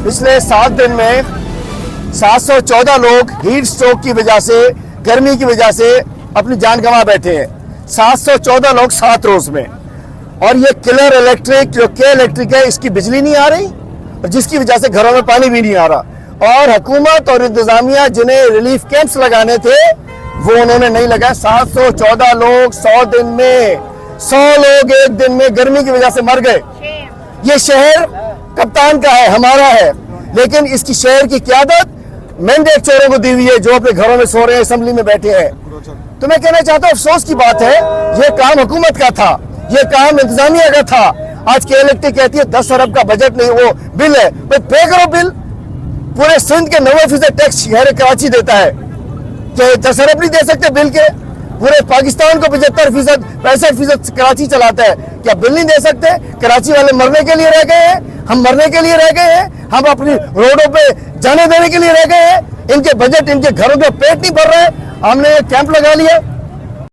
पिछले 7 दिन में 714 लोग हीट स्ट्रोक की वजह से, गर्मी की वजह से अपनी जान गंवा बैठे हैं। 714 लोग 7 रोज में। और ये किलर इलेक्ट्रिक जो के इलेक्ट्रिक है, इसकी बिजली नहीं आ रही और जिसकी वजह से घरों में पानी भी नहीं आ रहा। और हुकूमत और इंतजामिया जिन्हें रिलीफ कैंप्स लगाने थे वो उन्होंने नहीं लगाए। 714 लोग 100 दिन में, 100 लोग एक दिन में गर्मी की वजह से मर गए। ये शहर कप्तान का है, हमारा है, लेकिन इसकी शहर की क़यादत मैंडेट चोरों को दी हुई है जो अपने घरों में सो रहे हैं, असेंबली में बैठे हैं। तो मैं कहना चाहता हूं, अफसोस की बात है, ये काम हुकूमत का था, ये काम इंतजामिया का था। आज के इलेक्ट्रिक कहती है 10 अरब का बजट नहीं, वो बिल है, भाई पे करो बिल। पूरे सिंध के 90% टैक्स शहर कराची देता है, क्या 10 अरब नहीं दे सकते बिल के? पूरे पाकिस्तान को 75%, 65% कराची चलाता है, क्या बिल नहीं दे सकते? कराची वाले मरने के लिए रह गए हैं, हम मरने के लिए रह गए हैं, हम अपनी रोडों पे जाने देने के लिए रह गए हैं। इनके बजट, इनके घरों के पेट नहीं भर रहे। हमने कैंप लगा लिया,